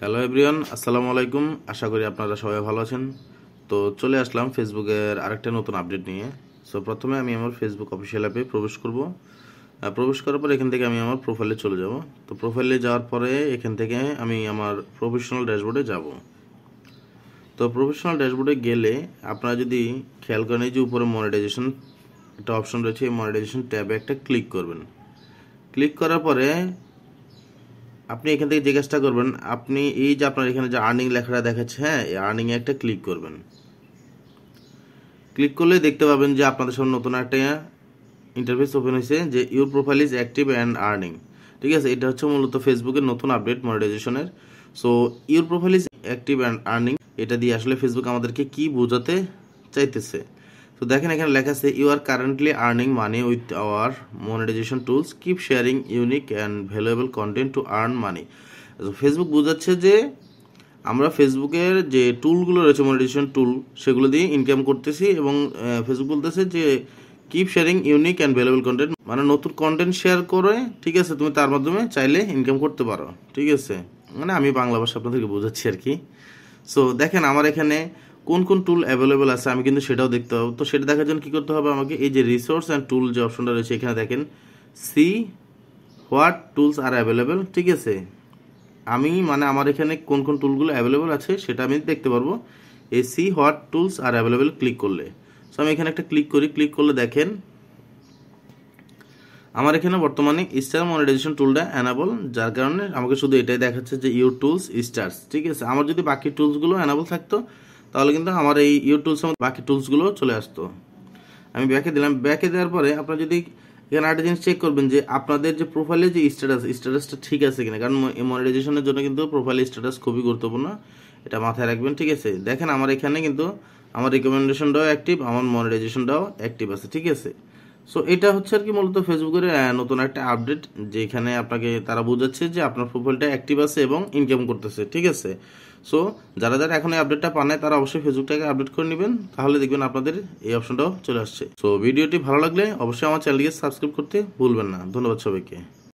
Hello everyone, আসসালামু আলাইকুম। আশা করি আপনারা সবাই ভালো আছেন। তো চলে আসলাম ফেসবুকের আরেকটা নতুন আপডেট নিয়ে। সো প্রথমে আমি আমার ফেসবুক অফিসিয়াল অ্যাপে প্রবেশ করব। প্রবেশ করার পর এখান থেকে আমি আমার প্রোফাইলে চলে যাব। তো প্রোফাইলে যাওয়ার পরে এখান থেকে আমি আমার প্রফেশনাল ড্যাশবোর্ডে যাব। তো প্রফেশনাল ড্যাশবোর্ডে গেলে আপনারা যদি খেয়াল করেন, এই যে উপরে মনিটাইজেশন একটা অপশন রয়েছে, এই মনিটাইজেশন ট্যাবে একটা ক্লিক করবেন। ক্লিক করার পরে আপনি এখান থেকে যে কাজটা করবেন, আপনি এই যে আপনার এখানে যে আর্নিং লেখাটা দেখাচ্ছে, হ্যাঁ, এই আর্নিংয়ে একটা ক্লিক করবেন। ক্লিক করলে দেখতে পাবেন যে আপনাদের সামনে নতুন একটা ইন্টারফেস ওপেন হয়েছে, যে your profile is active and earning. ঠিক আছে, এটা হচ্ছে মূলত ফেসবুকের নতুন আপডেট মনিটাইজেশনের। So your profile is active and earning, এটা দিয়ে আসলে ফেসবুক আমাদেরকে কি বোঝাতে চাইতেছে। তো দেখেন এখানে লেখা আছে, you are currently earning money with our monetization tools, keep sharing unique and valuable content to earn money. Facebook বোঝাচ্ছে যে আমরা ফেসবুকের যে টুলগুলো রয়েছে, মনিটাইজেশন টুল, সেগুলো দিয়ে ইনকাম করতেছি। এবং ফেসবুক বলতেছে যে keep sharing unique and valuable content, মানে নতুন কন্টেন্ট শেয়ার করে, ঠিক আছে, তুমি তার মাধ্যমে চাইলে ইনকাম করতে পারো। ঠিক আছে, মানে আমি বাংলা ভাষা আপনাদেরকে বোঝাচ্ছি আর কি। সো দেখেন আমার এখানে কোন কোন টুল অ্যাভেলেবেল আছে আমি কিন্তু সেটাও দেখতে পাবো। তো সেটা দেখার জন্য কী করতে হবে আমাকে, এই যে রিসোর্স অ্যান্ড টুল যে অপশনটা রয়েছে, এখানে দেখেন see what tools are available. ঠিক আছে, আমি মানে আমার এখানে কোন কোন টুলগুলো অ্যাভেলেবেল আছে সেটা আমি দেখতে পারবো এই see what tools are available click করলে। সো আমি এখানে একটা ক্লিক করি। ক্লিক করলে দেখেন আমার এখানে বর্তমানে স্টার মনিটাইজেশন টুলটা অ্যানাবল, যার কারণে আমাকে শুধু এটাই দেখাচ্ছে যে ইউর টুলস স্টার্স। ঠিক আছে, আমার যদি বাকি টুলসগুলো অ্যানাবল থাকতো তাহলে কিন্তু আমার এই ইউর টুলসের মধ্যে বাকি টুলসগুলো চলে আসতো। আমি ব্যাকে দিলাম। ব্যাকে দেওয়ার পরে আপনারা যদি এখানে একটা জিনিস চেক করবেন যে আপনাদের যে প্রোফাইলে যে স্ট্যাটাসটা ঠিক আছে কিনা, কারণ মনিটাইজেশনের জন্য কিন্তু প্রোফাইল স্ট্যাটাস খুবই গুরুত্বপূর্ণ, এটা মাথায় রাখবেন। ঠিক আছে, দেখেন আমার এখানে কিন্তু আমার রিকমেন্ডেশনটাও অ্যাক্টিভ, আমার মনিটাইজেশনটাও অ্যাক্টিভ আছে। ঠিক আছে, সো এটা হচ্ছে আর কি মূলত ফেসবুকের নতুন একটা আপডেট, যেখানে আপনাকে তারা বোঝাচ্ছে যে আপনার প্রোফাইলটা অ্যাক্টিভ আছে এবং ইনকাম করতেছে। ঠিক আছে, সো যারা যারা এখন এই আপডেটটা পান নাই তারা অবশ্যই ফেসবুকটাকে আপডেট করে নেবেন, তাহলে দেখবেন আপনাদের এই অপশনটাও চলে আসছে। সো ভিডিওটি ভালো লাগলে অবশ্যই আমার চ্যানেলটিকে সাবস্ক্রাইব করতে ভুলবেন না। ধন্যবাদ সবাইকে।